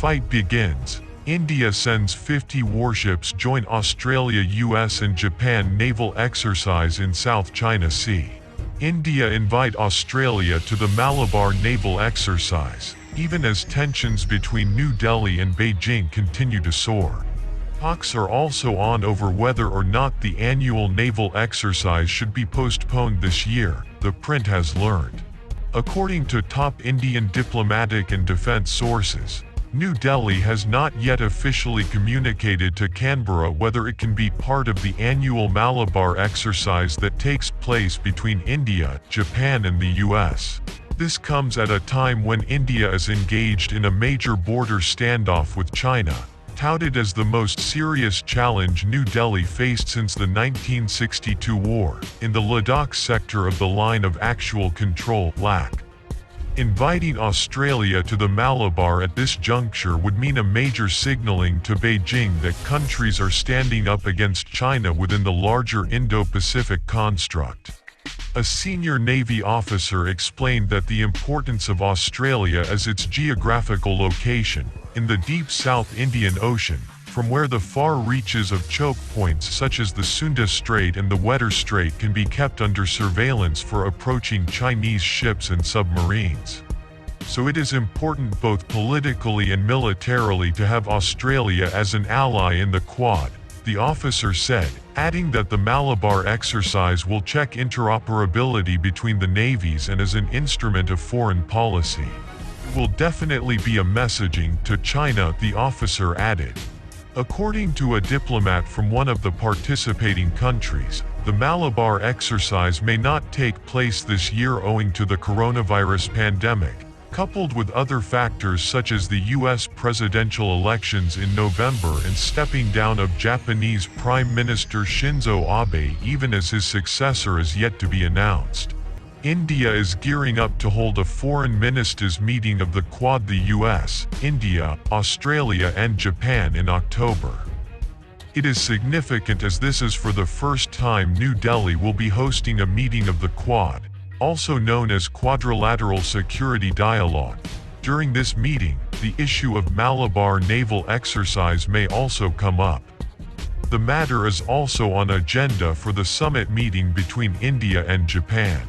fight begins. India sends 50 warships join Australia, US and Japan naval exercise in South China Sea. India invite Australia to the Malabar naval exercise, even as tensions between New Delhi and Beijing continue to soar. Talks are also on over whether or not the annual naval exercise should be postponed this year, the print has learned. According to top Indian diplomatic and defense sources, New Delhi has not yet officially communicated to Canberra whether it can be part of the annual Malabar exercise that takes place between India, Japan and the US. This comes at a time when India is engaged in a major border standoff with China, touted as the most serious challenge New Delhi faced since the 1962 war, in the Ladakh sector of the Line of Actual Control (LAC). Inviting Australia to the Malabar at this juncture would mean a major signaling to Beijing that countries are standing up against China within the larger Indo-Pacific construct. A senior Navy officer explained that the importance of Australia is its geographical location, in the deep South Indian Ocean, from where the far reaches of choke points such as the Sunda Strait and the Wetter Strait can be kept under surveillance for approaching Chinese ships and submarines. So it is important both politically and militarily to have Australia as an ally in the Quad, the officer said, adding that the Malabar exercise will check interoperability between the navies and as an instrument of foreign policy. It will definitely be a messaging to China, the officer added. According to a diplomat from one of the participating countries, the Malabar exercise may not take place this year owing to the coronavirus pandemic, coupled with other factors such as the US presidential elections in November and stepping down of Japanese Prime Minister Shinzo Abe even as his successor is yet to be announced. India is gearing up to hold a foreign ministers meeting of the Quad, the US, India, Australia and Japan in October. It is significant as this is for the first time New Delhi will be hosting a meeting of the Quad, also known as Quadrilateral Security Dialogue. During this meeting, the issue of Malabar naval exercise may also come up. The matter is also on agenda for the summit meeting between India and Japan.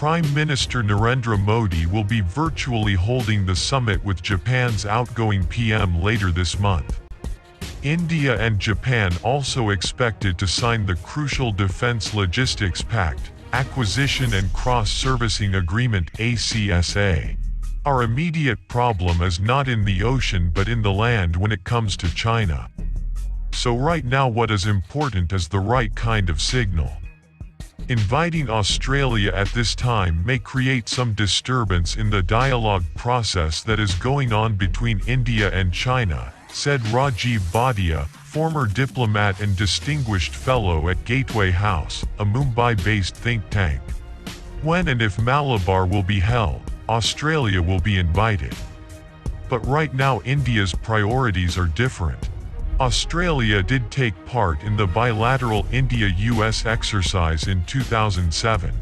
Prime Minister Narendra Modi will be virtually holding the summit with Japan's outgoing PM later this month. India and Japan also expected to sign the crucial Defense Logistics Pact, Acquisition and Cross-Servicing Agreement (ACSA). Our immediate problem is not in the ocean but in the land when it comes to China. So right now what is important is the right kind of signal. Inviting Australia at this time may create some disturbance in the dialogue process that is going on between India and China, said Rajiv Bhatia, former diplomat and distinguished fellow at Gateway House, a Mumbai-based think tank. When and if Malabar will be held, Australia will be invited. But right now India's priorities are different. Australia did take part in the bilateral India-US exercise in 2007.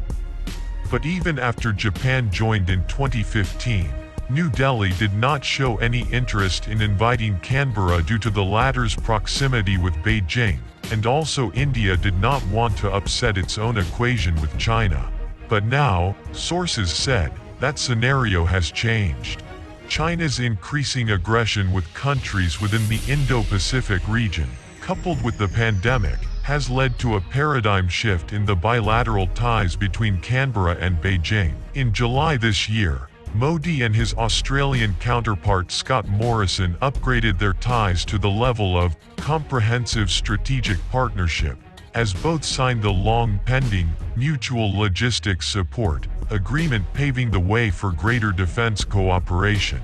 But even after Japan joined in 2015, New Delhi did not show any interest in inviting Canberra due to the latter's proximity with Beijing, and also India did not want to upset its own equation with China. But now, sources said, that scenario has changed. China's increasing aggression with countries within the Indo-Pacific region, coupled with the pandemic, has led to a paradigm shift in the bilateral ties between Canberra and Beijing. In July this year, Modi and his Australian counterpart Scott Morrison upgraded their ties to the level of comprehensive strategic partnership, as both signed the long-pending Mutual Logistics Support Agreement paving the way for greater defense cooperation.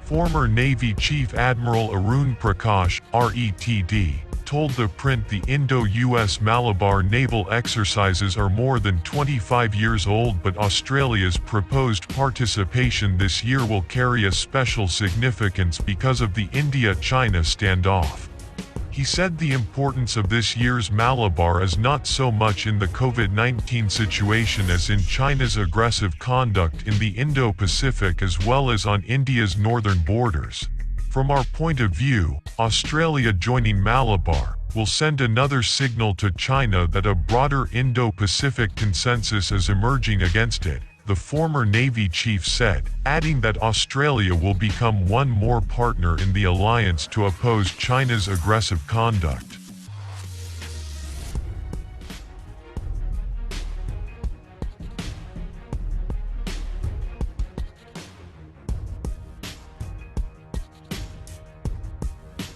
Former Navy Chief Admiral Arun Prakash, RETD, told the print the Indo-US Malabar naval exercises are more than 25 years old, but Australia's proposed participation this year will carry a special significance because of the India-China standoff. He said the importance of this year's Malabar is not so much in the COVID-19 situation as in China's aggressive conduct in the Indo-Pacific as well as on India's northern borders. From our point of view, Australia joining Malabar will send another signal to China that a broader Indo-Pacific consensus is emerging against it, the former Navy chief said, adding that Australia will become one more partner in the alliance to oppose China's aggressive conduct.